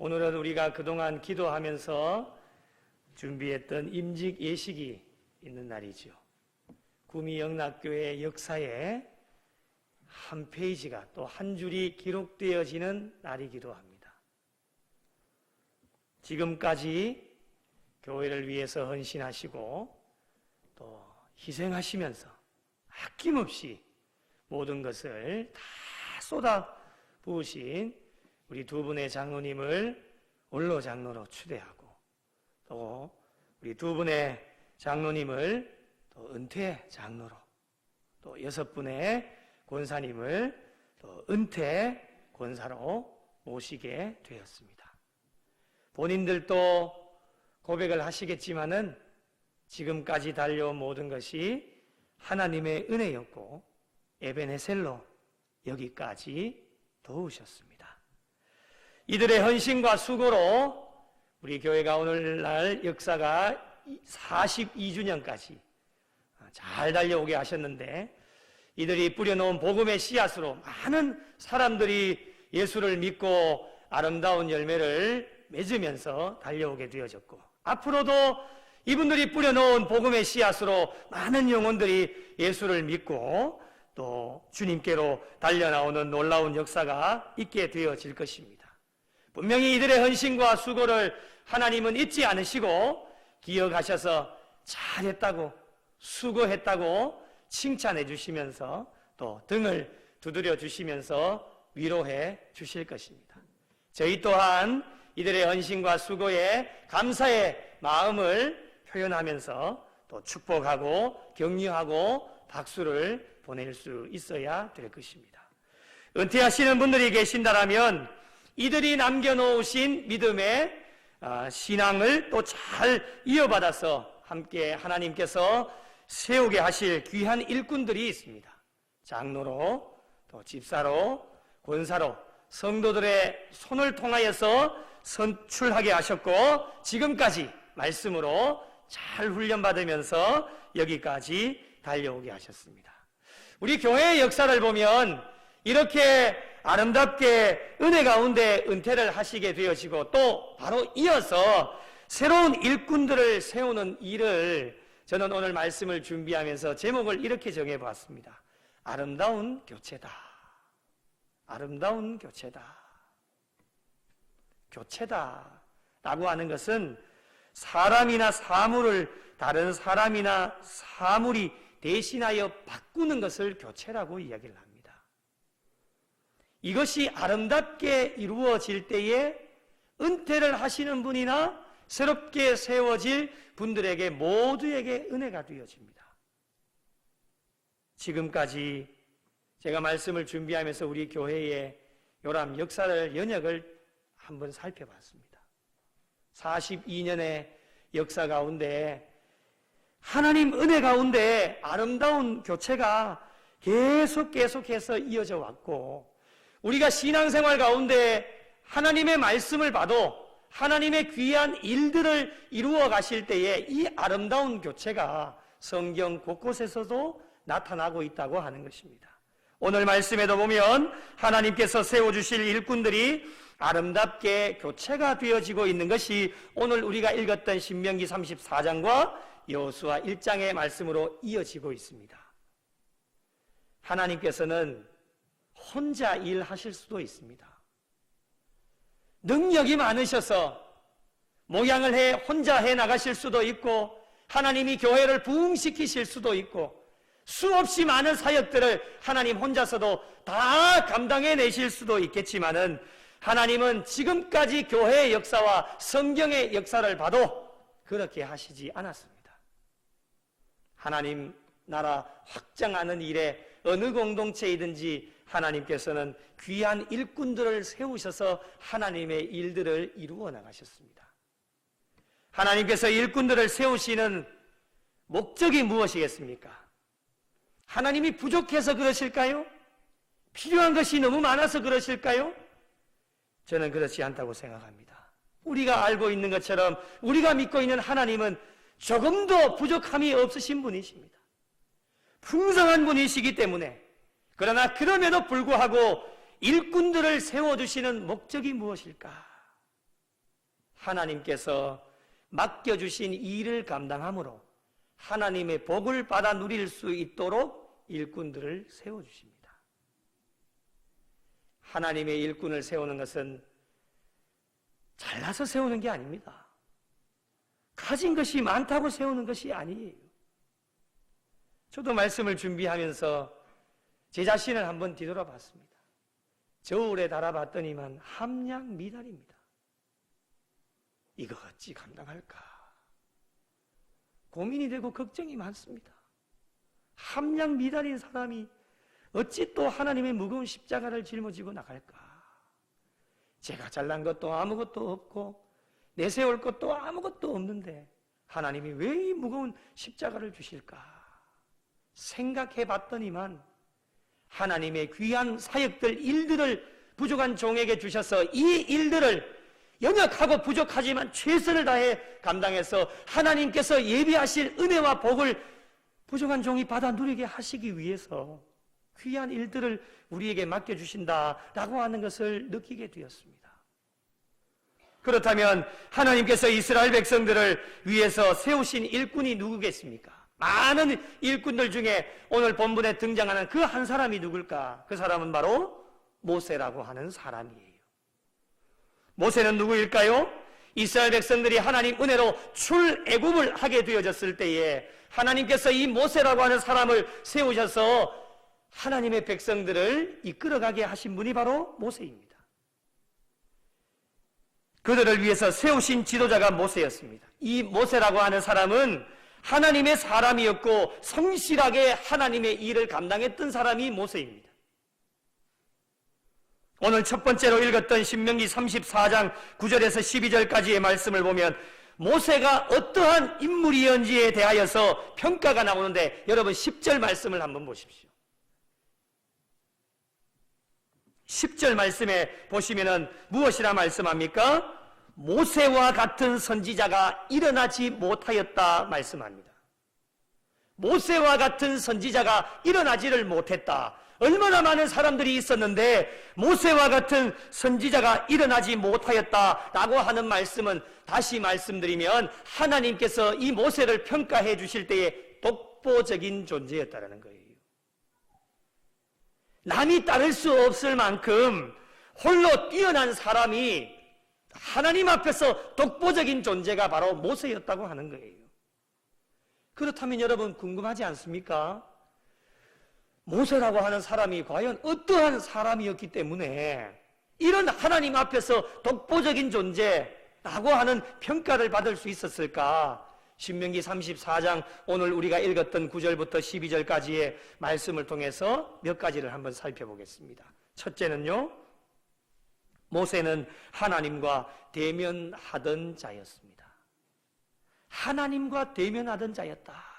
오늘은 우리가 그동안 기도하면서 준비했던 임직 예식이 있는 날이죠. 구미영락교회 역사에 한 페이지가 또 한 줄이 기록되어지는 날이기도 합니다. 지금까지 교회를 위해서 헌신하시고 또 희생하시면서 아낌없이 모든 것을 다 쏟아 부으신 우리 두 분의 장로님을 원로 장로로 추대하고 또 우리 두 분의 장로님을 또 은퇴 장로로 또 6분의 권사님을 또 은퇴 권사로 모시게 되었습니다. 본인들도 고백을 하시겠지만은 지금까지 달려온 모든 것이 하나님의 은혜였고 에베네셀로 여기까지 도우셨습니다. 이들의 헌신과 수고로 우리 교회가 오늘날 역사가 42주년까지 잘 달려오게 하셨는데, 이들이 뿌려놓은 복음의 씨앗으로 많은 사람들이 예수를 믿고 아름다운 열매를 맺으면서 달려오게 되어졌고, 앞으로도 이분들이 뿌려놓은 복음의 씨앗으로 많은 영혼들이 예수를 믿고 또 주님께로 달려나오는 놀라운 역사가 있게 되어질 것입니다. 분명히 이들의 헌신과 수고를 하나님은 잊지 않으시고 기억하셔서 잘했다고, 수고했다고 칭찬해 주시면서 또 등을 두드려 주시면서 위로해 주실 것입니다. 저희 또한 이들의 헌신과 수고에 감사의 마음을 표현하면서 또 축복하고 격려하고 박수를 보낼 수 있어야 될 것입니다. 은퇴하시는 분들이 계신다면 이들이 남겨놓으신 믿음의 신앙을 또 잘 이어받아서 함께 하나님께서 세우게 하실 귀한 일꾼들이 있습니다. 장로로 또 집사로 권사로 성도들의 손을 통하여서 선출하게 하셨고, 지금까지 말씀으로 잘 훈련받으면서 여기까지 달려오게 하셨습니다. 우리 교회의 역사를 보면 이렇게 아름답게 은혜 가운데 은퇴를 하시게 되어지고 또 바로 이어서 새로운 일꾼들을 세우는 일을 저는 오늘 말씀을 준비하면서 제목을 이렇게 정해보았습니다. 아름다운 교체다. 아름다운 교체다. 교체다 라고 하는 것은 사람이나 사물을 다른 사람이나 사물이 대신하여 바꾸는 것을 교체라고 이야기를 합니다. 이것이 아름답게 이루어질 때에 은퇴를 하시는 분이나 새롭게 세워질 분들에게 모두에게 은혜가 되어집니다. 지금까지 제가 말씀을 준비하면서 우리 교회의 요람 역사를 연역을 한번 살펴봤습니다. 42년의 역사 가운데 하나님 은혜 가운데 아름다운 교체가 계속해서 이어져 왔고, 우리가 신앙생활 가운데 하나님의 말씀을 봐도 하나님의 귀한 일들을 이루어 가실 때에 이 아름다운 교체가 성경 곳곳에서도 나타나고 있다고 하는 것입니다. 오늘 말씀에도 보면 하나님께서 세워주실 일꾼들이 아름답게 교체가 되어지고 있는 것이 오늘 우리가 읽었던 신명기 34장과 여호수아 1장의 말씀으로 이어지고 있습니다. 하나님께서는 혼자 일하실 수도 있습니다. 능력이 많으셔서 모양을 혼자 해 나가실 수도 있고, 하나님이 교회를 부흥시키실 수도 있고, 수없이 많은 사역들을 하나님 혼자서도 다 감당해내실 수도 있겠지만은, 하나님은 지금까지 교회의 역사와 성경의 역사를 봐도 그렇게 하시지 않았습니다. 하나님 나라 확장하는 일에 어느 공동체이든지 하나님께서는 귀한 일꾼들을 세우셔서 하나님의 일들을 이루어 나가셨습니다. 하나님께서 일꾼들을 세우시는 목적이 무엇이겠습니까? 하나님이 부족해서 그러실까요? 필요한 것이 너무 많아서 그러실까요? 저는 그렇지 않다고 생각합니다. 우리가 알고 있는 것처럼 우리가 믿고 있는 하나님은 조금도 부족함이 없으신 분이십니다. 풍성한 분이시기 때문에, 그러나 그럼에도 불구하고 일꾼들을 세워주시는 목적이 무엇일까? 하나님께서 맡겨주신 일을 감당함으로 하나님의 복을 받아 누릴 수 있도록 일꾼들을 세워주십니다. 하나님의 일꾼을 세우는 것은 잘나서 세우는 게 아닙니다. 가진 것이 많다고 세우는 것이 아니에요. 저도 말씀을 준비하면서 제 자신을 한번 뒤돌아봤습니다. 저울에 달아봤더니만 함량 미달입니다. 이거 어찌 감당할까? 고민이 되고 걱정이 많습니다. 함량 미달인 사람이 어찌 또 하나님의 무거운 십자가를 짊어지고 나갈까? 제가 잘난 것도 아무것도 없고 내세울 것도 아무것도 없는데 하나님이 왜 이 무거운 십자가를 주실까? 생각해 봤더니만 하나님의 귀한 사역들, 일들을 부족한 종에게 주셔서 이 일들을 연약하고 부족하지만 최선을 다해 감당해서 하나님께서 예비하실 은혜와 복을 부족한 종이 받아 누리게 하시기 위해서 귀한 일들을 우리에게 맡겨주신다라고 하는 것을 느끼게 되었습니다. 그렇다면 하나님께서 이스라엘 백성들을 위해서 세우신 일꾼이 누구겠습니까? 많은 일꾼들 중에 오늘 본문에 등장하는 그 한 사람이 누굴까? 그 사람은 바로 모세라고 하는 사람이에요. 모세는 누구일까요? 이스라엘 백성들이 하나님 은혜로 출애굽을 하게 되어졌을 때에 하나님께서 이 모세라고 하는 사람을 세우셔서 하나님의 백성들을 이끌어가게 하신 분이 바로 모세입니다. 그들을 위해서 세우신 지도자가 모세였습니다. 이 모세라고 하는 사람은 하나님의 사람이었고 성실하게 하나님의 일을 감당했던 사람이 모세입니다. 오늘 첫 번째로 읽었던 신명기 34장 9절에서 12절까지의 말씀을 보면 모세가 어떠한 인물이었는지에 대하여서 평가가 나오는데 여러분 10절 말씀을 한번 보십시오. 10절 말씀에 보시면은 무엇이라 말씀합니까? 모세와 같은 선지자가 일어나지 못하였다 말씀합니다. 모세와 같은 선지자가 일어나지를 못했다. 얼마나 많은 사람들이 있었는데 모세와 같은 선지자가 일어나지 못하였다라고 하는 말씀은 다시 말씀드리면 하나님께서 이 모세를 평가해 주실 때에 독보적인 존재였다라는 거예요. 남이 따를 수 없을 만큼 홀로 뛰어난 사람이 하나님 앞에서 독보적인 존재가 바로 모세였다고 하는 거예요. 그렇다면 여러분 궁금하지 않습니까? 모세라고 하는 사람이 과연 어떠한 사람이었기 때문에 이런 하나님 앞에서 독보적인 존재라고 하는 평가를 받을 수 있었을까? 신명기 34장 오늘 우리가 읽었던 9절부터 12절까지의 말씀을 통해서 몇 가지를 한번 살펴보겠습니다. 첫째는요, 모세는 하나님과 대면하던 자였습니다. 하나님과 대면하던 자였다.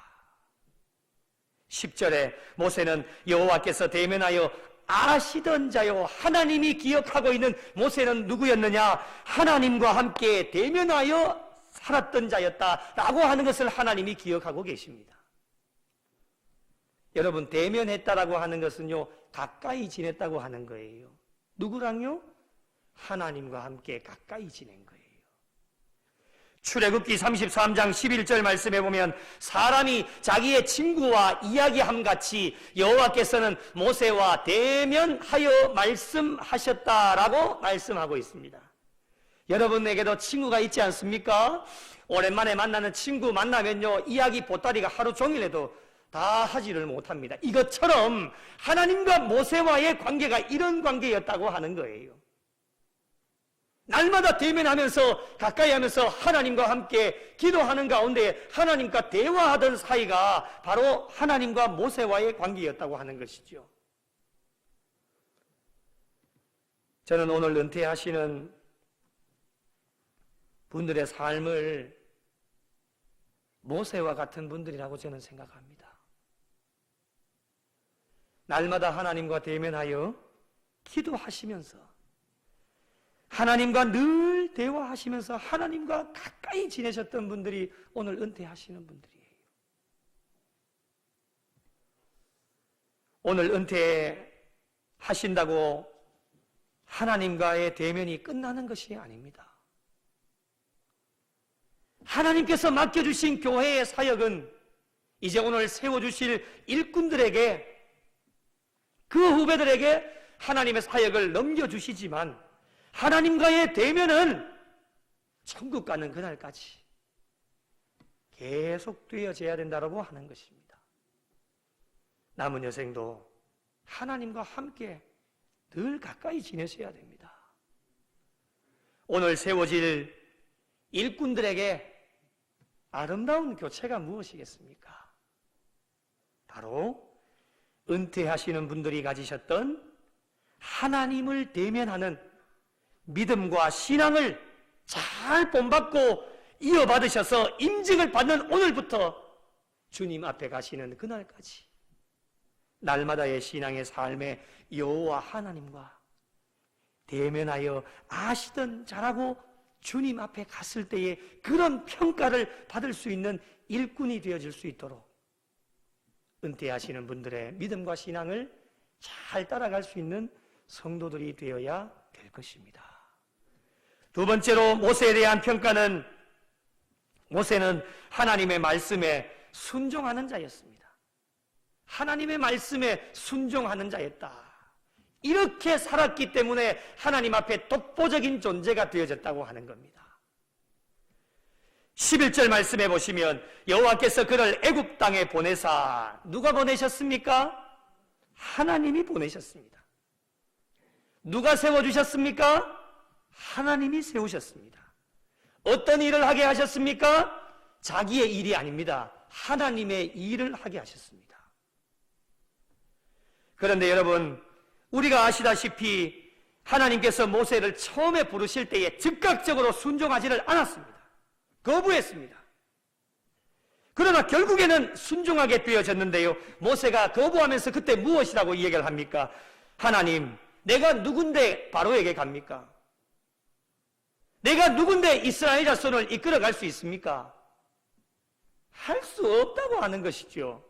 10절에 모세는 여호와께서 대면하여 아시던 자요, 하나님이 기억하고 있는 모세는 누구였느냐? 하나님과 함께 대면하여 살았던 자였다라고 하는 것을 하나님이 기억하고 계십니다. 여러분, 대면했다라고 하는 것은요, 가까이 지냈다고 하는 거예요. 누구랑요? 하나님과 함께 가까이 지낸 거예요. 출애굽기 33장 11절 말씀해 보면 사람이 자기의 친구와 이야기함 같이 여호와께서는 모세와 대면하여 말씀하셨다라고 말씀하고 있습니다. 여러분에게도 친구가 있지 않습니까? 오랜만에 만나는 친구 만나면요, 이야기 보따리가 하루 종일 해도 다 하지를 못합니다. 이것처럼 하나님과 모세와의 관계가 이런 관계였다고 하는 거예요. 날마다 대면하면서 가까이 하면서 하나님과 함께 기도하는 가운데 하나님과 대화하던 사이가 바로 하나님과 모세와의 관계였다고 하는 것이죠. 저는 오늘 은퇴하시는 분들의 삶을 모세와 같은 분들이라고 저는 생각합니다. 날마다 하나님과 대면하여 기도하시면서 하나님과 늘 대화하시면서 하나님과 가까이 지내셨던 분들이 오늘 은퇴하시는 분들이에요. 오늘 은퇴하신다고 하나님과의 대면이 끝나는 것이 아닙니다. 하나님께서 맡겨주신 교회의 사역은 이제 오늘 세워주실 일꾼들에게, 그 후배들에게 하나님의 사역을 넘겨주시지만 하나님과의 대면은 천국 가는 그날까지 계속 되어져야 된다고 하는 것입니다. 남은 여생도 하나님과 함께 늘 가까이 지내셔야 됩니다. 오늘 세워질 일꾼들에게 아름다운 교체가 무엇이겠습니까? 바로 은퇴하시는 분들이 가지셨던 하나님을 대면하는 믿음과 신앙을 잘 본받고 이어받으셔서 인증을 받는 오늘부터 주님 앞에 가시는 그날까지 날마다의 신앙의 삶에 여호와 하나님과 대면하여 아시던 자라고 주님 앞에 갔을 때에 그런 평가를 받을 수 있는 일꾼이 되어질 수 있도록 은퇴하시는 분들의 믿음과 신앙을 잘 따라갈 수 있는 성도들이 되어야 될 것입니다. 두 번째로 모세에 대한 평가는, 모세는 하나님의 말씀에 순종하는 자였습니다. 하나님의 말씀에 순종하는 자였다. 이렇게 살았기 때문에 하나님 앞에 독보적인 존재가 되어졌다고 하는 겁니다. 11절 말씀해 보시면 여호와께서 그를 애굽 땅에 보내사, 누가 보내셨습니까? 하나님이 보내셨습니다. 누가 세워주셨습니까? 하나님이 세우셨습니다. 어떤 일을 하게 하셨습니까? 자기의 일이 아닙니다. 하나님의 일을 하게 하셨습니다. 그런데 여러분, 우리가 아시다시피 하나님께서 모세를 처음에 부르실 때에 즉각적으로 순종하지를 않았습니다. 거부했습니다. 그러나 결국에는 순종하게 되어졌는데요, 모세가 거부하면서 그때 무엇이라고 이야기를 합니까? 하나님, 내가 누군데 바로에게 갑니까? 내가 누군데 이스라엘 자손을 이끌어갈 수 있습니까? 할 수 없다고 하는 것이죠.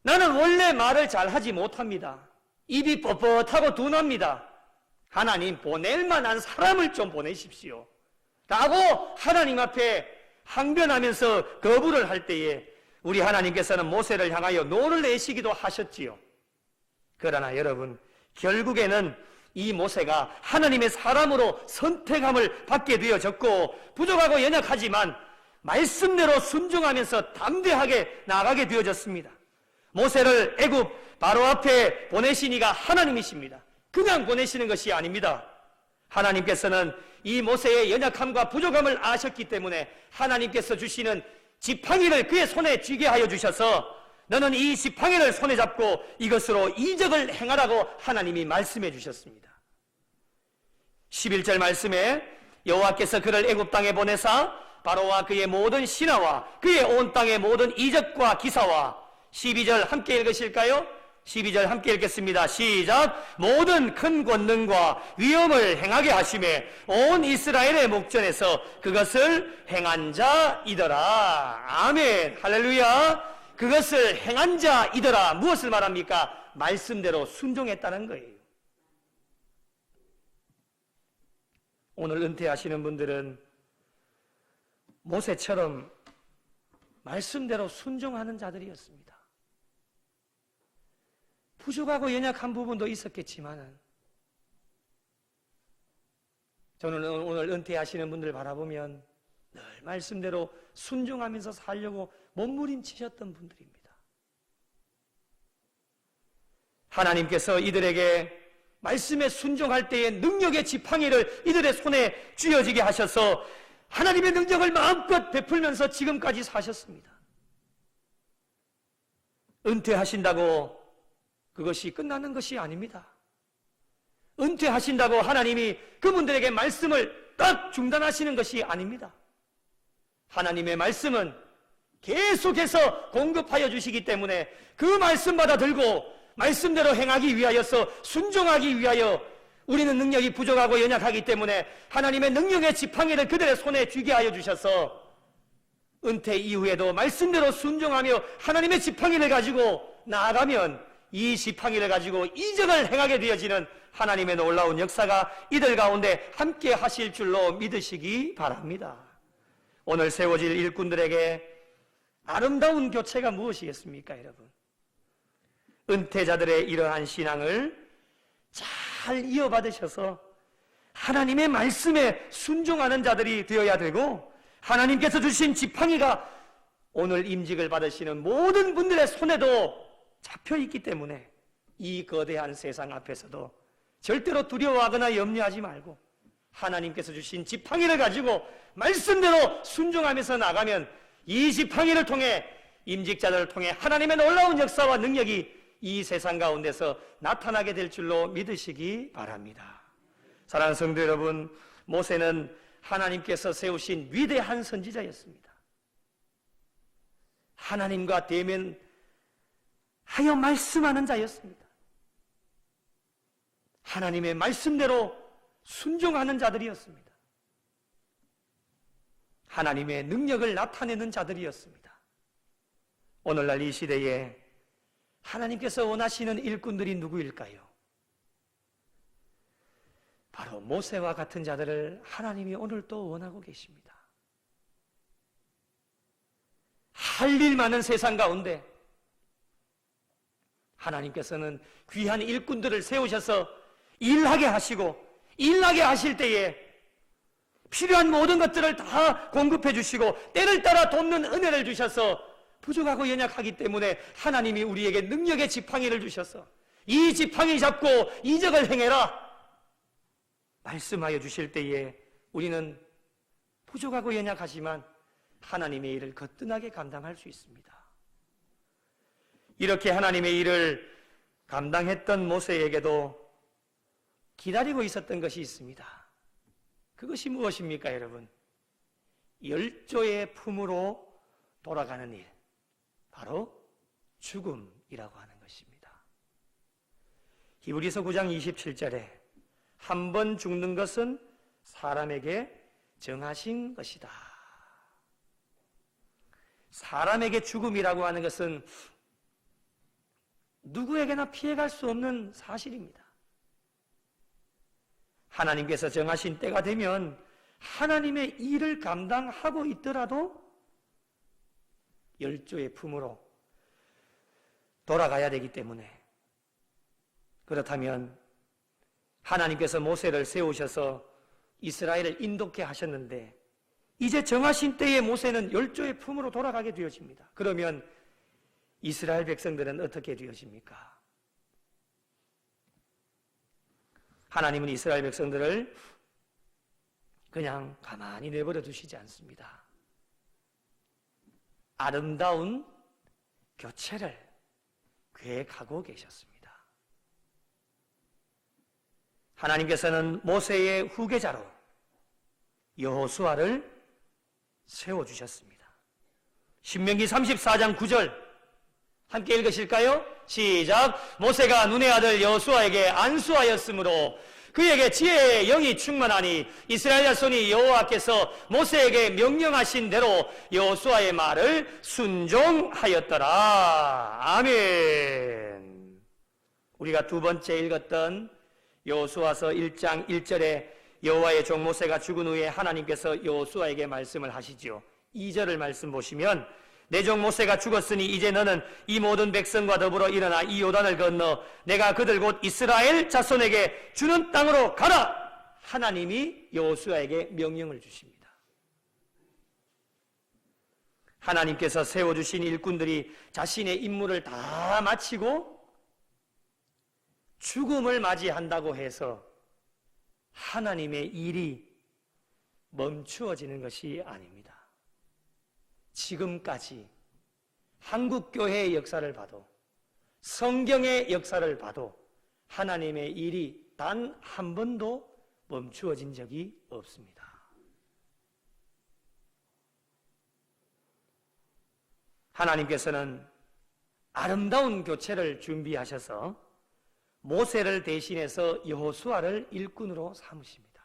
나는 원래 말을 잘하지 못합니다. 입이 뻣뻣하고 둔합니다. 하나님, 보낼 만한 사람을 좀 보내십시오 라고 하나님 앞에 항변하면서 거부를 할 때에 우리 하나님께서는 모세를 향하여 노를 내시기도 하셨지요. 그러나 여러분, 결국에는 이 모세가 하나님의 사람으로 선택함을 받게 되어졌고 부족하고 연약하지만 말씀대로 순종하면서 담대하게 나아가게 되어졌습니다. 모세를 애굽 바로 앞에 보내신 이가 하나님이십니다. 그냥 보내시는 것이 아닙니다. 하나님께서는 이 모세의 연약함과 부족함을 아셨기 때문에 하나님께서 주시는 지팡이를 그의 손에 쥐게 하여 주셔서 너는 이 지팡이를 손에 잡고 이것으로 이적을 행하라고 하나님이 말씀해 주셨습니다. 11절 말씀에 여호와께서 그를 애굽 땅에 보내사 바로와 그의 모든 신하와 그의 온 땅의 모든 이적과 기사와 12절 함께 읽으실까요? 12절 함께 읽겠습니다. 시작. 모든 큰 권능과 위엄을 행하게 하심에 온 이스라엘의 목전에서 그것을 행한 자이더라. 아멘. 할렐루야. 그것을 행한 자이더라. 무엇을 말합니까? 말씀대로 순종했다는 거예요. 오늘 은퇴하시는 분들은 모세처럼 말씀대로 순종하는 자들이었습니다. 부족하고 연약한 부분도 있었겠지만 저는 오늘 은퇴하시는 분들 바라보면 늘 말씀대로 순종하면서 살려고 몸부림치셨던 분들입니다. 하나님께서 이들에게 말씀에 순종할 때에 능력의 지팡이를 이들의 손에 쥐어지게 하셔서 하나님의 능력을 마음껏 베풀면서 지금까지 사셨습니다. 은퇴하신다고 그것이 끝나는 것이 아닙니다. 은퇴하신다고 하나님이 그분들에게 말씀을 딱 중단하시는 것이 아닙니다. 하나님의 말씀은 계속해서 공급하여 주시기 때문에 그 말씀마다 들고 말씀대로 행하기 위하여서 순종하기 위하여 우리는 능력이 부족하고 연약하기 때문에 하나님의 능력의 지팡이를 그들의 손에 쥐게 하여 주셔서 은퇴 이후에도 말씀대로 순종하며 하나님의 지팡이를 가지고 나아가면 이 지팡이를 가지고 이적을 행하게 되어지는 하나님의 놀라운 역사가 이들 가운데 함께 하실 줄로 믿으시기 바랍니다. 오늘 세워질 일꾼들에게 아름다운 교체가 무엇이겠습니까, 여러분? 은퇴자들의 이러한 신앙을 잘 이어받으셔서 하나님의 말씀에 순종하는 자들이 되어야 되고, 하나님께서 주신 지팡이가 오늘 임직을 받으시는 모든 분들의 손에도 잡혀 있기 때문에 이 거대한 세상 앞에서도 절대로 두려워하거나 염려하지 말고 하나님께서 주신 지팡이를 가지고 말씀대로 순종하면서 나가면 이 지팡이를 통해, 임직자들을 통해 하나님의 놀라운 역사와 능력이 이 세상 가운데서 나타나게 될 줄로 믿으시기 바랍니다. 사랑하는 성도 여러분, 모세는 하나님께서 세우신 위대한 선지자였습니다. 하나님과 대면하여 말씀하는 자였습니다. 하나님의 말씀대로 순종하는 자들이었습니다. 하나님의 능력을 나타내는 자들이었습니다. 오늘날 이 시대에 하나님께서 원하시는 일꾼들이 누구일까요? 바로 모세와 같은 자들을 하나님이 오늘 또 원하고 계십니다. 할 일 많은 세상 가운데 하나님께서는 귀한 일꾼들을 세우셔서 일하게 하시고, 일하게 하실 때에 필요한 모든 것들을 다 공급해 주시고 때를 따라 돕는 은혜를 주셔서 부족하고 연약하기 때문에 하나님이 우리에게 능력의 지팡이를 주셔서 이 지팡이 잡고 이적을 행해라 말씀하여 주실 때에 우리는 부족하고 연약하지만 하나님의 일을 거뜬하게 감당할 수 있습니다. 이렇게 하나님의 일을 감당했던 모세에게도 기다리고 있었던 것이 있습니다. 그것이 무엇입니까, 여러분? 열조의 품으로 돌아가는 일, 바로 죽음이라고 하는 것입니다. 히브리서 9장 27절에 한 번 죽는 것은 사람에게 정하신 것이다. 사람에게 죽음이라고 하는 것은 누구에게나 피해갈 수 없는 사실입니다. 하나님께서 정하신 때가 되면 하나님의 일을 감당하고 있더라도 열조의 품으로 돌아가야 되기 때문에, 그렇다면 하나님께서 모세를 세우셔서 이스라엘을 인도케 하셨는데 이제 정하신 때에 모세는 열조의 품으로 돌아가게 되어집니다. 그러면 이스라엘 백성들은 어떻게 되어집니까? 하나님은 이스라엘 백성들을 그냥 가만히 내버려 두시지 않습니다. 아름다운 교체를 계획하고 계셨습니다. 하나님께서는 모세의 후계자로 여호수아를 세워주셨습니다. 신명기 34장 9절 함께 읽으실까요? 시작. 모세가 눈의 아들 여호수아에게 안수하였으므로 그에게 지혜의 영이 충만하니 이스라엘 자손이 여호와께서 모세에게 명령하신 대로 여호수아의 말을 순종하였더라. 아멘. 우리가 두 번째 읽었던 여호수아서 1장 1절에 여호와의 종 모세가 죽은 후에 하나님께서 여호수아에게 말씀을 하시지요. 2절을 말씀 보시면 내 종 모세가 죽었으니 이제 너는 이 모든 백성과 더불어 일어나 이 요단을 건너 내가 그들 곧 이스라엘 자손에게 주는 땅으로 가라. 하나님이 여호수아에게 명령을 주십니다. 하나님께서 세워주신 일꾼들이 자신의 임무를 다 마치고 죽음을 맞이한다고 해서 하나님의 일이 멈추어지는 것이 아닙니다. 지금까지 한국교회의 역사를 봐도 성경의 역사를 봐도 하나님의 일이 단 한 번도 멈추어진 적이 없습니다. 하나님께서는 아름다운 교체를 준비하셔서 모세를 대신해서 여호수아를 일꾼으로 삼으십니다.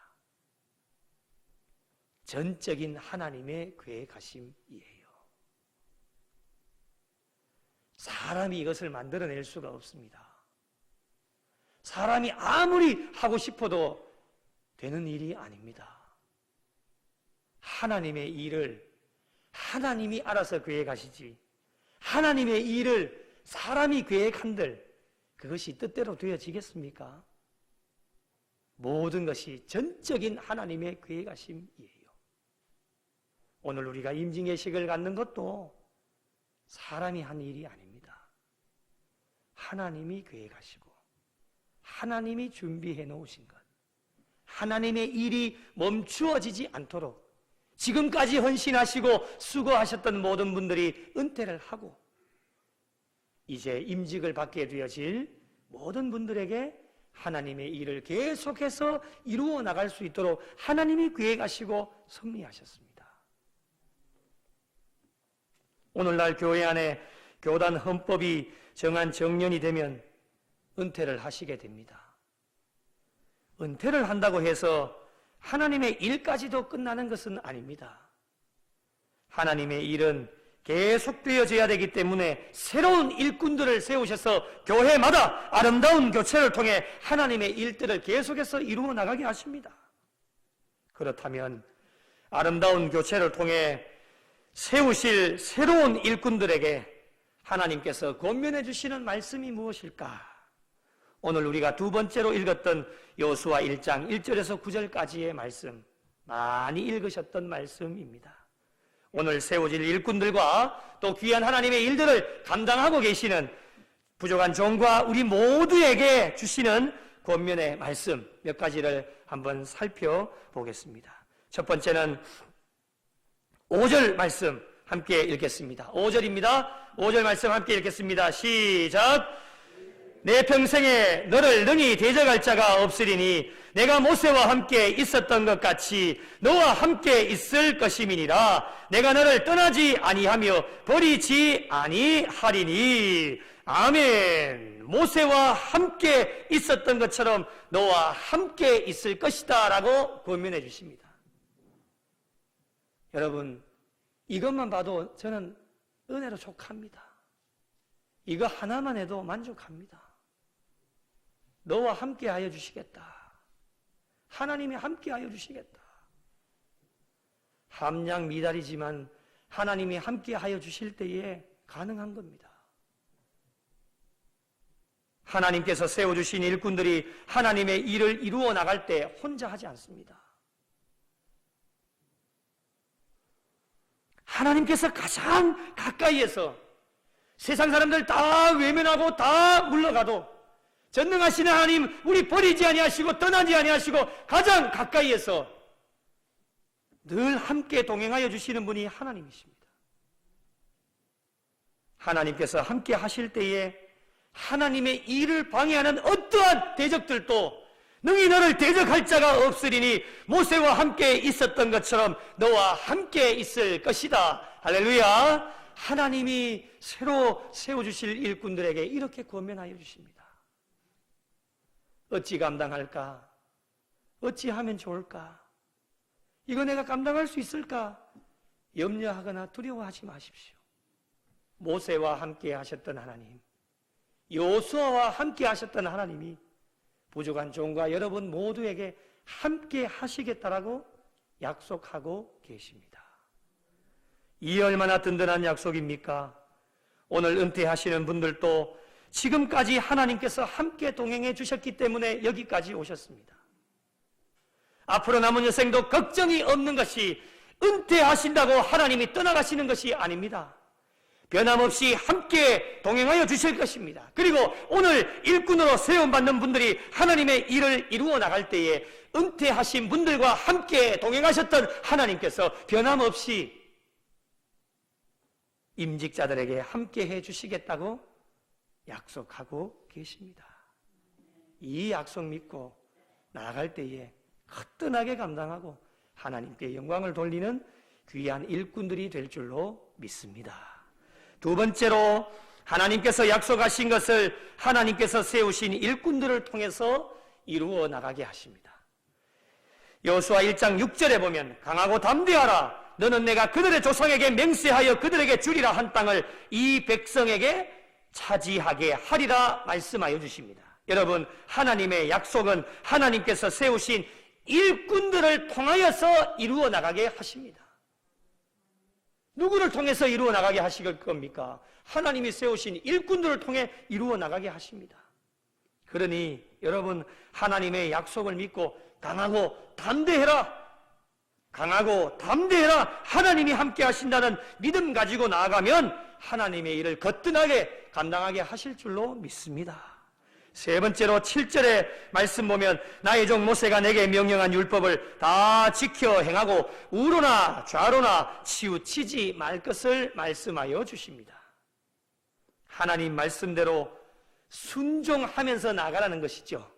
전적인 하나님의 계획하심이에요. 사람이 이것을 만들어낼 수가 없습니다. 사람이 아무리 하고 싶어도 되는 일이 아닙니다. 하나님의 일을 하나님이 알아서 계획하시지, 하나님의 일을 사람이 계획한들 그것이 뜻대로 되어지겠습니까? 모든 것이 전적인 하나님의 계획하심이에요. 오늘 우리가 임징예식을 갖는 것도 사람이 한 일이 아닙니다. 하나님이 계획하시고 하나님이 준비해 놓으신 것, 하나님의 일이 멈추어지지 않도록 지금까지 헌신하시고 수고하셨던 모든 분들이 은퇴를 하고 이제 임직을 받게 되어질 모든 분들에게 하나님의 일을 계속해서 이루어 나갈 수 있도록 하나님이 계획하시고 섭리하셨습니다. 오늘날 교회 안에 교단 헌법이 정한 정년이 되면 은퇴를 하시게 됩니다. 은퇴를 한다고 해서 하나님의 일까지도 끝나는 것은 아닙니다. 하나님의 일은 계속되어져야 되기 때문에 새로운 일꾼들을 세우셔서 교회마다 아름다운 교체를 통해 하나님의 일들을 계속해서 이루어 나가게 하십니다. 그렇다면 아름다운 교체를 통해 세우실 새로운 일꾼들에게 하나님께서 권면해 주시는 말씀이 무엇일까? 오늘 우리가 두 번째로 읽었던 여호수아 1장 1절에서 9절까지의 말씀, 많이 읽으셨던 말씀입니다. 오늘 세워질 일꾼들과 또 귀한 하나님의 일들을 감당하고 계시는 부족한 종과 우리 모두에게 주시는 권면의 말씀 몇 가지를 한번 살펴보겠습니다. 첫 번째는 5절 말씀 함께 읽겠습니다. 5절입니다. 5절 말씀 함께 읽겠습니다. 시작! 내 평생에 너를 능히 대적할 자가 없으리니 내가 모세와 함께 있었던 것 같이 너와 함께 있을 것임이니라. 내가 너를 떠나지 아니하며 버리지 아니하리니. 아멘. 모세와 함께 있었던 것처럼 너와 함께 있을 것이다 라고 권면해 주십니다. 여러분, 이것만 봐도 저는 은혜로 족합니다. 이거 하나만 해도 만족합니다. 너와 함께 하여 주시겠다. 하나님이 함께 하여 주시겠다. 함량 미달이지만 하나님이 함께 하여 주실 때에 가능한 겁니다. 하나님께서 세워주신 일꾼들이 하나님의 일을 이루어 나갈 때 혼자 하지 않습니다. 하나님께서 가장 가까이에서 세상 사람들 다 외면하고 다 물러가도 전능하신 하나님 우리 버리지 아니하시고 떠나지 아니하시고 가장 가까이에서 늘 함께 동행하여 주시는 분이 하나님이십니다. 하나님께서 함께 하실 때에 하나님의 일을 방해하는 어떠한 대적들도 능히 너를 대적할 자가 없으리니 모세와 함께 있었던 것처럼 너와 함께 있을 것이다. 할렐루야. 하나님이 새로 세워주실 일꾼들에게 이렇게 권면하여 주십니다. 어찌 감당할까? 어찌 하면 좋을까? 이거 내가 감당할 수 있을까? 염려하거나 두려워하지 마십시오. 모세와 함께 하셨던 하나님, 여호수아와 함께 하셨던 하나님이 부족한 종과 여러분 모두에게 함께 하시겠다라고 약속하고 계십니다. 이 얼마나 든든한 약속입니까? 오늘 은퇴하시는 분들도 지금까지 하나님께서 함께 동행해 주셨기 때문에 여기까지 오셨습니다. 앞으로 남은 여생도 걱정이 없는 것이 은퇴하신다고 하나님이 떠나가시는 것이 아닙니다. 변함없이 함께 동행하여 주실 것입니다. 그리고 오늘 일꾼으로 세움받는 분들이 하나님의 일을 이루어 나갈 때에 은퇴하신 분들과 함께 동행하셨던 하나님께서 변함없이 임직자들에게 함께 해 주시겠다고 약속하고 계십니다. 이 약속 믿고 나아갈 때에 거뜬하게 감당하고 하나님께 영광을 돌리는 귀한 일꾼들이 될 줄로 믿습니다. 두 번째로 하나님께서 약속하신 것을 하나님께서 세우신 일꾼들을 통해서 이루어 나가게 하십니다. 여호수아 1장 6절에 보면 강하고 담대하라. 너는 내가 그들의 조상에게 맹세하여 그들에게 주리라 한 땅을 이 백성에게 차지하게 하리라 말씀하여 주십니다. 여러분, 하나님의 약속은 하나님께서 세우신 일꾼들을 통하여서 이루어 나가게 하십니다. 누구를 통해서 이루어 나가게 하실 겁니까? 하나님이 세우신 일꾼들을 통해 이루어 나가게 하십니다. 그러니 여러분, 하나님의 약속을 믿고 강하고 담대해라. 강하고 담대해라. 하나님이 함께 하신다는 믿음 가지고 나아가면 하나님의 일을 거뜬하게 감당하게 하실 줄로 믿습니다. 세 번째로 7절의 말씀 보면 나의 종 모세가 내게 명령한 율법을 다 지켜 행하고 우로나 좌로나 치우치지 말 것을 말씀하여 주십니다. 하나님 말씀대로 순종하면서 나가라는 것이죠.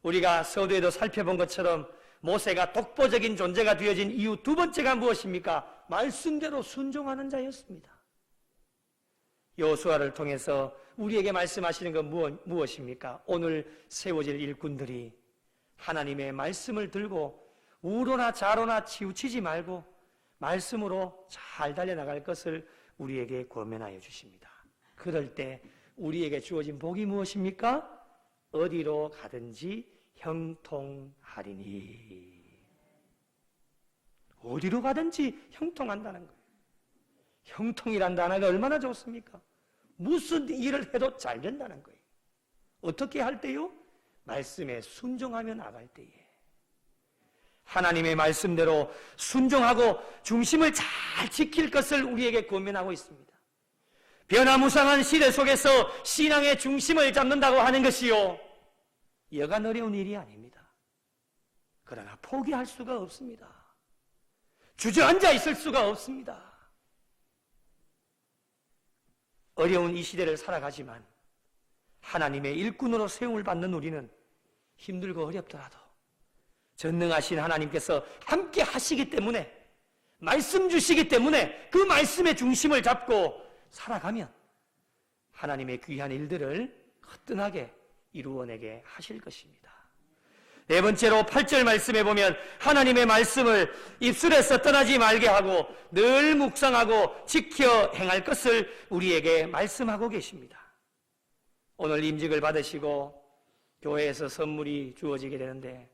우리가 서두에도 살펴본 것처럼 모세가 독보적인 존재가 되어진 이유 두 번째가 무엇입니까? 말씀대로 순종하는 자였습니다. 여호수아를 통해서 우리에게 말씀하시는 건 무엇입니까? 오늘 세워질 일꾼들이 하나님의 말씀을 들고 우로나 좌로나 치우치지 말고 말씀으로 잘 달려나갈 것을 우리에게 권면하여 주십니다. 그럴 때 우리에게 주어진 복이 무엇입니까? 어디로 가든지 형통하리니. 어디로 가든지 형통한다는 거예요. 형통이란 단어가 얼마나 좋습니까? 무슨 일을 해도 잘 된다는 거예요. 어떻게 할 때요? 말씀에 순종하며 나갈 때에. 하나님의 말씀대로 순종하고 중심을 잘 지킬 것을 우리에게 권면하고 있습니다. 변화무쌍한 시대 속에서 신앙의 중심을 잡는다고 하는 것이요, 여간 어려운 일이 아닙니다. 그러나 포기할 수가 없습니다. 주저앉아 있을 수가 없습니다. 어려운 이 시대를 살아가지만 하나님의 일꾼으로 세움을 받는 우리는 힘들고 어렵더라도 전능하신 하나님께서 함께 하시기 때문에, 말씀 주시기 때문에 그 말씀의 중심을 잡고 살아가면 하나님의 귀한 일들을 거뜬하게 이루어내게 하실 것입니다. 네 번째로 8절 말씀에 보면 하나님의 말씀을 입술에서 떠나지 말게 하고 늘 묵상하고 지켜 행할 것을 우리에게 말씀하고 계십니다. 오늘 임직을 받으시고 교회에서 선물이 주어지게 되는데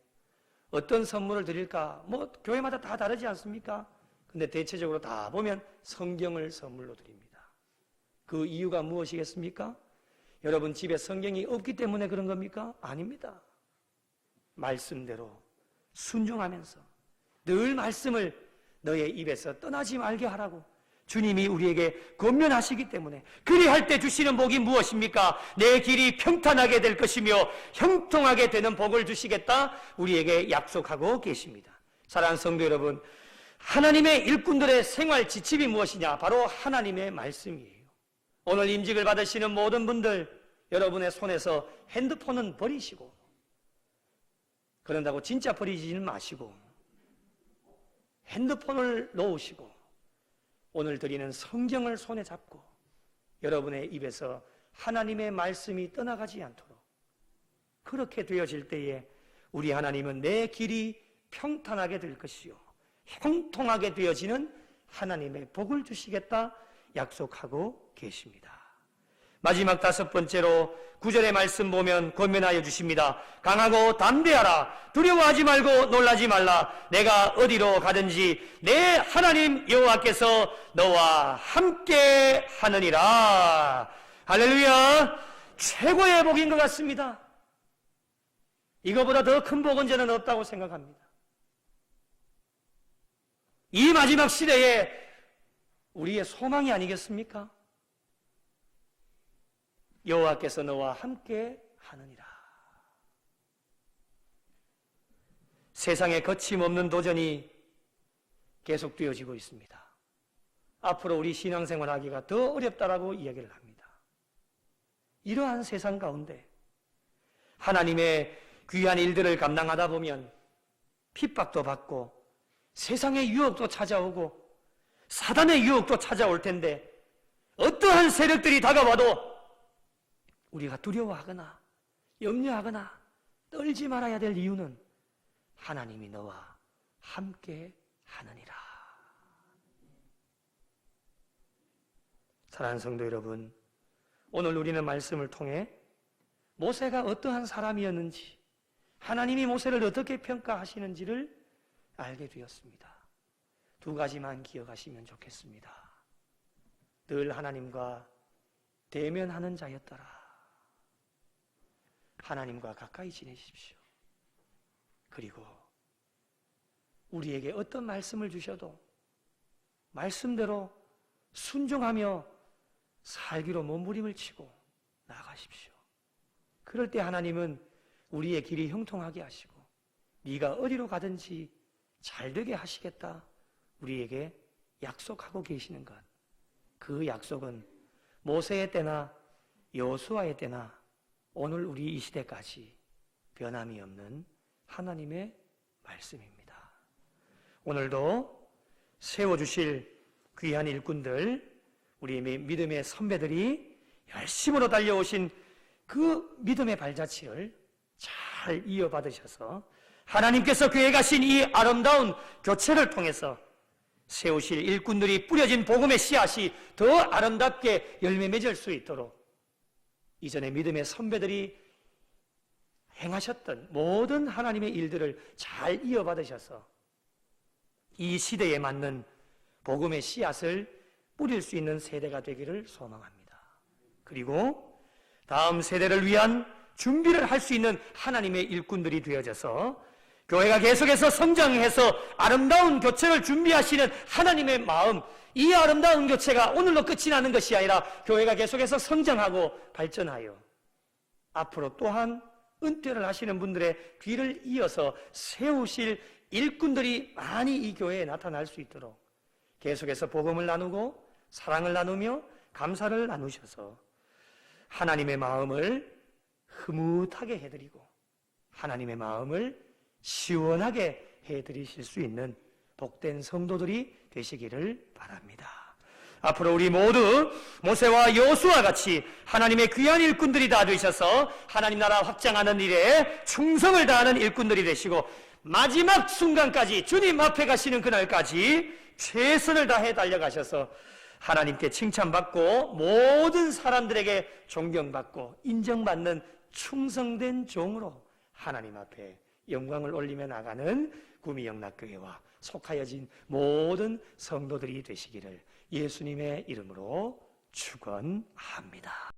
어떤 선물을 드릴까? 교회마다 다 다르지 않습니까? 근데 대체적으로 다 보면 성경을 선물로 드립니다. 그 이유가 무엇이겠습니까? 여러분 집에 성경이 없기 때문에 그런 겁니까? 아닙니다. 말씀대로 순종하면서 늘 말씀을 너의 입에서 떠나지 말게 하라고 주님이 우리에게 권면하시기 때문에, 그리할 때 주시는 복이 무엇입니까? 내 길이 평탄하게 될 것이며 형통하게 되는 복을 주시겠다 우리에게 약속하고 계십니다. 사랑하는 성도 여러분, 하나님의 일꾼들의 생활 지침이 무엇이냐? 바로 하나님의 말씀이에요. 오늘 임직을 받으시는 모든 분들, 여러분의 손에서 핸드폰은 버리시고, 그런다고 진짜 버리지는 마시고 핸드폰을 놓으시고 오늘 드리는 성경을 손에 잡고 여러분의 입에서 하나님의 말씀이 떠나가지 않도록, 그렇게 되어질 때에 우리 하나님은 내 길이 평탄하게 될 것이요 형통하게 되어지는 하나님의 복을 주시겠다 약속하고 계십니다. 마지막 다섯 번째로 9절의 말씀 보면 권면하여 주십니다. 강하고 담대하라. 두려워하지 말고 놀라지 말라. 내가 어디로 가든지 내 하나님 여호와께서 너와 함께 하느니라. 할렐루야. 최고의 복인 것 같습니다. 이거보다 더 큰 복은 저는 없다고 생각합니다. 이 마지막 시대에 우리의 소망이 아니겠습니까? 여호와께서 너와 함께 하느니라. 세상에 거침없는 도전이 계속되어지고 있습니다. 앞으로 우리 신앙생활하기가 더 어렵다라고 이야기를 합니다. 이러한 세상 가운데 하나님의 귀한 일들을 감당하다 보면 핍박도 받고 세상의 유혹도 찾아오고 사단의 유혹도 찾아올 텐데, 어떠한 세력들이 다가와도 우리가 두려워하거나 염려하거나 떨지 말아야 될 이유는 하나님이 너와 함께 하느니라. 사랑하는 성도 여러분, 오늘 우리는 말씀을 통해 모세가 어떠한 사람이었는지, 하나님이 모세를 어떻게 평가하시는지를 알게 되었습니다. 두 가지만 기억하시면 좋겠습니다. 늘 하나님과 대면하는 자였더라. 하나님과 가까이 지내십시오. 그리고 우리에게 어떤 말씀을 주셔도 말씀대로 순종하며 살기로 몸부림을 치고 나가십시오. 그럴 때 하나님은 우리의 길이 형통하게 하시고 네가 어디로 가든지 잘되게 하시겠다 우리에게 약속하고 계시는 것. 그 약속은 모세의 때나 여호수아의 때나 오늘 우리 이 시대까지 변함이 없는 하나님의 말씀입니다. 오늘도 세워주실 귀한 일꾼들, 우리 믿음의 선배들이 열심으로 달려오신 그 믿음의 발자취를 잘 이어받으셔서 하나님께서 계획하신 이 아름다운 교체를 통해서 세우실 일꾼들이 뿌려진 복음의 씨앗이 더 아름답게 열매 맺을 수 있도록 이전에 믿음의 선배들이 행하셨던 모든 하나님의 일들을 잘 이어받으셔서 이 시대에 맞는 복음의 씨앗을 뿌릴 수 있는 세대가 되기를 소망합니다. 그리고 다음 세대를 위한 준비를 할 수 있는 하나님의 일꾼들이 되어져서 교회가 계속해서 성장해서 아름다운 교체를 준비하시는 하나님의 마음, 이 아름다운 교체가 오늘로 끝이 나는 것이 아니라 교회가 계속해서 성장하고 발전하여 앞으로 또한 은퇴를 하시는 분들의 뒤를 이어서 세우실 일꾼들이 많이 이 교회에 나타날 수 있도록 계속해서 복음을 나누고 사랑을 나누며 감사를 나누셔서 하나님의 마음을 흐뭇하게 해드리고 하나님의 마음을 시원하게 해드리실 수 있는 복된 성도들이 되시기를 바랍니다. 앞으로 우리 모두 모세와 여호수아와 같이 하나님의 귀한 일꾼들이 다 되셔서 하나님 나라 확장하는 일에 충성을 다하는 일꾼들이 되시고 마지막 순간까지 주님 앞에 가시는 그날까지 최선을 다해 달려가셔서 하나님께 칭찬받고 모든 사람들에게 존경받고 인정받는 충성된 종으로 하나님 앞에 영광을 올리며 나가는 구미영락교회와 속하여진 모든 성도들이 되시기를 예수님의 이름으로 축원합니다.